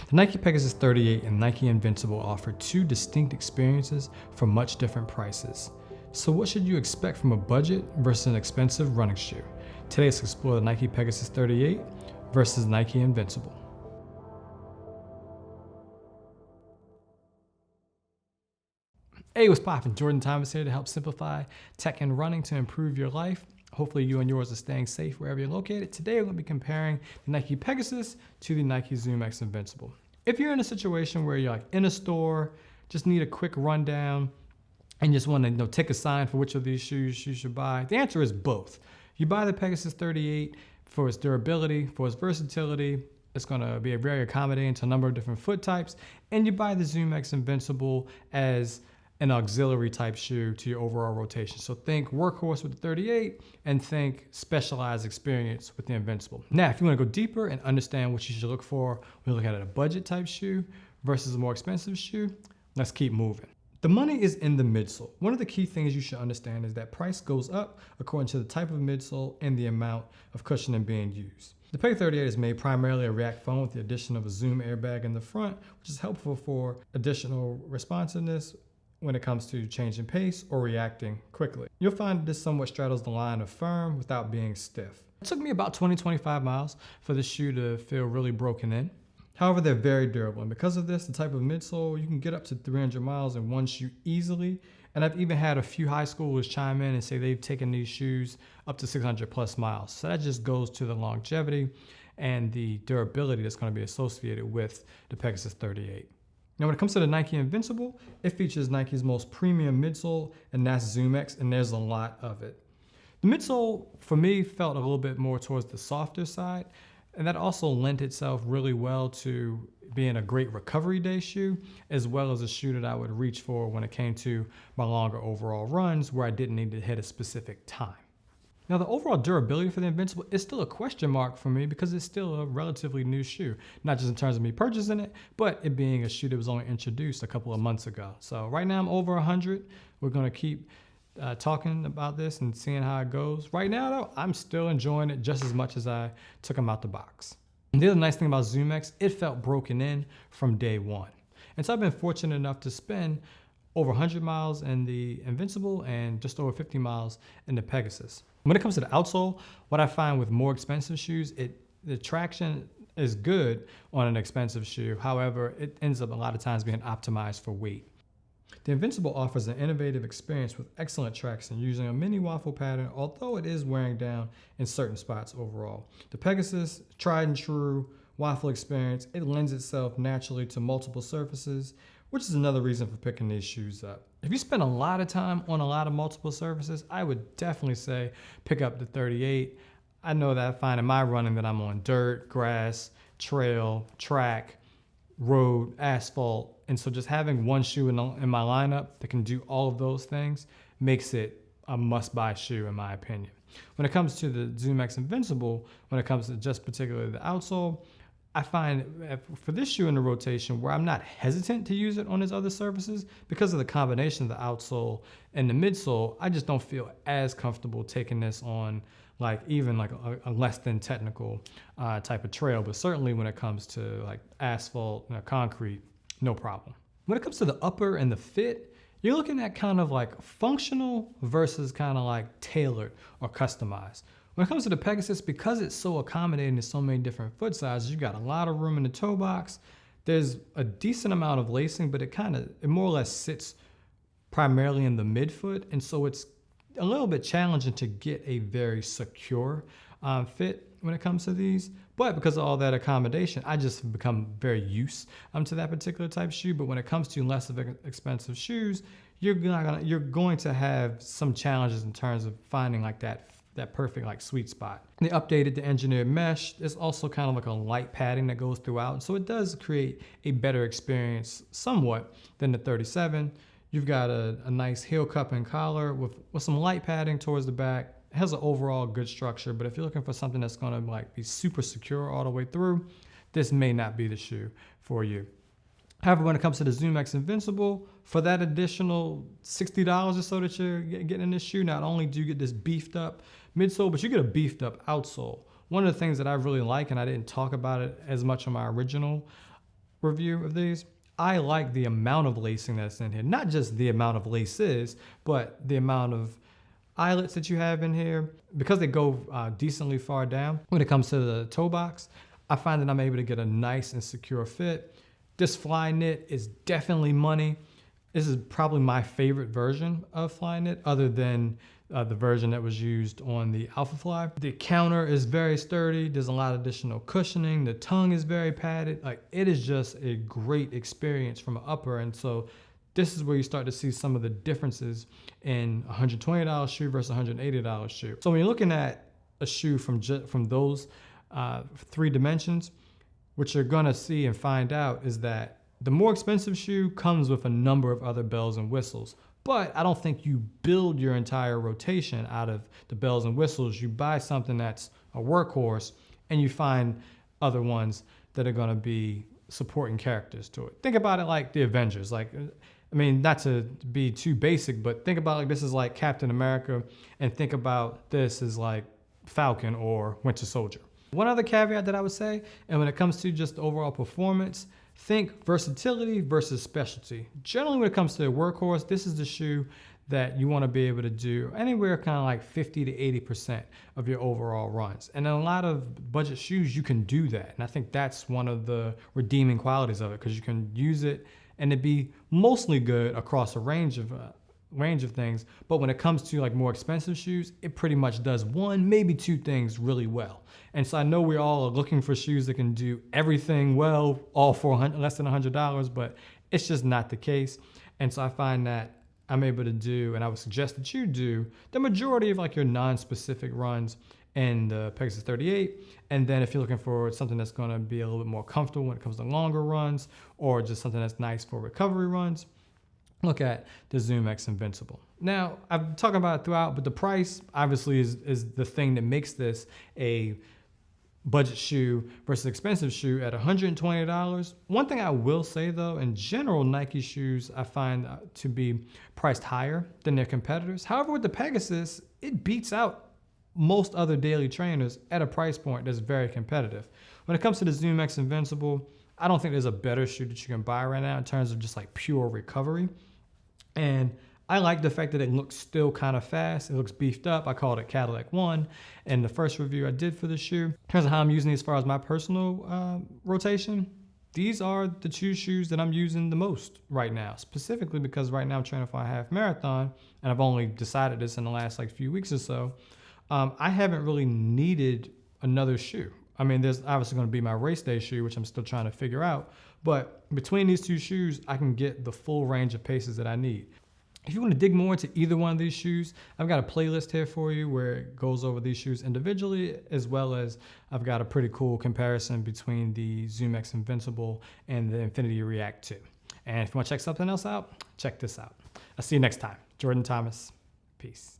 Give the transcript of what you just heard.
The Nike Pegasus 38 and Nike Invincible offer two distinct experiences for much different prices. So what should you expect from a budget versus an expensive running shoe? Today, let's explore the Nike Pegasus 38 versus Nike Invincible. Hey, what's poppin'? Jordan Thomas here to help simplify tech and running to improve your life. Hopefully you and yours are staying safe wherever you're located. Today we're going to be comparing the Nike Pegasus to the Nike ZoomX Invincible. If you're in a situation where you're like in a store, just need a quick rundown, and just want to take a sign for which of these shoes you should buy, the answer is both. You buy the Pegasus 38 for its durability, for its versatility. It's going to be very accommodating to a number of different foot types, and you buy the ZoomX Invincible as an auxiliary type shoe to your overall rotation. So think workhorse with the 38 and think specialized experience with the Invincible. Now, if you want to go deeper and understand what you should look for when you're looking at a budget type shoe versus a more expensive shoe, let's keep moving. The money is in the midsole. One of the key things you should understand is that price goes up according to the type of midsole and the amount of cushioning being used. The Peg 38 is made primarily of React foam with the addition of a Zoom airbag in the front, which is helpful for additional responsiveness when it comes to changing pace or reacting quickly. You'll find this somewhat straddles the line of firm without being stiff. It took me about 20-25 miles for this shoe to feel really broken in. However, they're very durable, and because of this, the type of midsole, you can get up to 300 miles in one shoe easily. And I've even had a few high schoolers chime in and say they've taken these shoes up to 600 plus miles. So that just goes to the longevity and the durability that's going to be associated with the Pegasus 38. Now, when it comes to the Nike Invincible, it features Nike's most premium midsole, and that's ZoomX, and there's a lot of it. The midsole, for me, felt a little bit more towards the softer side, and that also lent itself really well to being a great recovery day shoe, as well as a shoe that I would reach for when it came to my longer overall runs where I didn't need to hit a specific time. Now, the overall durability for the Invincible is still a question mark for me because it's still a relatively new shoe, not just in terms of me purchasing it, but it being a shoe that was only introduced a couple of months ago. So right now I'm over 100. We're going to keep talking about this and seeing how it goes. Right now, though, I'm still enjoying it just as much as I took them out the box. And the other nice thing about ZoomX, it felt broken in from day one. And so I've been fortunate enough to spend over 100 miles in the Invincible and just over 50 miles in the Pegasus. When it comes to the outsole, what I find with more expensive shoes, the traction is good on an expensive shoe. However, it ends up a lot of times being optimized for weight. The Invincible offers an innovative experience with excellent traction using a mini waffle pattern, although it is wearing down in certain spots overall. The Pegasus, tried and true waffle experience, it lends itself naturally to multiple surfaces, which is another reason for picking these shoes up. If you spend a lot of time on a lot of multiple surfaces, I would definitely say pick up the 38. I know that I find in my running that I'm on dirt, grass, trail, track, road, asphalt. And so just having one shoe in my lineup that can do all of those things makes it a must-buy shoe in my opinion. When it comes to the ZoomX Invincible, when it comes to just particularly the outsole, I find for this shoe in the rotation where I'm not hesitant to use it on its other surfaces because of the combination of the outsole and the midsole, I just don't feel as comfortable taking this on even a less than technical type of trail, but certainly when it comes to like asphalt, concrete, no problem. When it comes to the upper and the fit, you're looking at kind of like functional versus kind of like tailored or customized. When it comes to the Pegasus, because it's so accommodating to so many different foot sizes, you got a lot of room in the toe box. There's a decent amount of lacing, but it more or less sits primarily in the midfoot. And so it's a little bit challenging to get a very secure fit when it comes to these. But because of all that accommodation, I just become very used to that particular type of shoe. But when it comes to less expensive shoes, you're going to have some challenges in terms of finding like that perfect sweet spot. They updated the engineered mesh. There's also kind of like a light padding that goes throughout. So it does create a better experience somewhat than the 37. You've got a nice heel cup and collar with some light padding towards the back. It has an overall good structure, but if you're looking for something that's gonna be super secure all the way through, this may not be the shoe for you. However, when it comes to the ZoomX Invincible, for that additional $60 or so that you're getting in this shoe, not only do you get this beefed up midsole, but you get a beefed up outsole. One of the things that I really like, and I didn't talk about it as much on my original review of these. I like the amount of lacing that's in here. Not just the amount of laces, but the amount of eyelets that you have in here. Because they go decently far down when it comes to the toe box, I find that I'm able to get a nice and secure fit. This fly knit is definitely money. This is probably my favorite version of fly knit, other than the version that was used on the Alpha Fly. The counter is very sturdy. There's a lot of additional cushioning. The tongue is very padded. Like, it is just a great experience from an upper. And so this is where you start to see some of the differences in a $120 shoe versus a $180 shoe. So when you're looking at a shoe from those 3 dimensions, what you're gonna see and find out is that the more expensive shoe comes with a number of other bells and whistles. But I don't think you build your entire rotation out of the bells and whistles. You buy something that's a workhorse, and you find other ones that are going to be supporting characters to it. Think about it like the Avengers. Like, I mean, not to be too basic, but think about like this is like Captain America, and think about this as like Falcon or Winter Soldier. One other caveat that I would say, and when it comes to just the overall performance, think versatility versus specialty. Generally, when it comes to a workhorse, this is the shoe that you want to be able to do anywhere kind of like 50 to 80% of your overall runs. And in a lot of budget shoes, you can do that. And I think that's one of the redeeming qualities of it, because you can use it and it'd be mostly good across a range of things. But when it comes to like more expensive shoes, it pretty much does 1, maybe 2 things really well. And so I know we all are looking for shoes that can do everything well, all for less than $100, but it's just not the case. And so I find that I'm able to do, and I would suggest that you do, the majority of like your non-specific runs in the Pegasus 38. And then if you're looking for something that's going to be a little bit more comfortable when it comes to longer runs, or just something that's nice for recovery runs, look at the ZoomX Invincible. Now, I've talked about it throughout, but the price obviously is the thing that makes this a budget shoe versus expensive shoe at $120. One thing I will say though, in general, Nike shoes I find to be priced higher than their competitors. However, with the Pegasus, it beats out most other daily trainers at a price point that's very competitive. When it comes to the ZoomX Invincible, I don't think there's a better shoe that you can buy right now in terms of just like pure recovery. And I like the fact that it looks still kind of fast. It looks beefed up. I called it Cadillac 1 in the first review I did for the shoe. In terms of how I'm using it as far as my personal rotation, these are the 2 shoes that I'm using the most right now, specifically because right now I'm training for a half marathon, and I've only decided this in the last like few weeks or so. I haven't really needed another shoe. I mean, there's obviously going to be my race day shoe, which I'm still trying to figure out. But between these 2 shoes, I can get the full range of paces that I need. If you want to dig more into either one of these shoes, I've got a playlist here for you where it goes over these shoes individually, as well as I've got a pretty cool comparison between the ZoomX Invincible and the Infinity React 2. And if you want to check something else out, check this out. I'll see you next time. Jordan Thomas. Peace.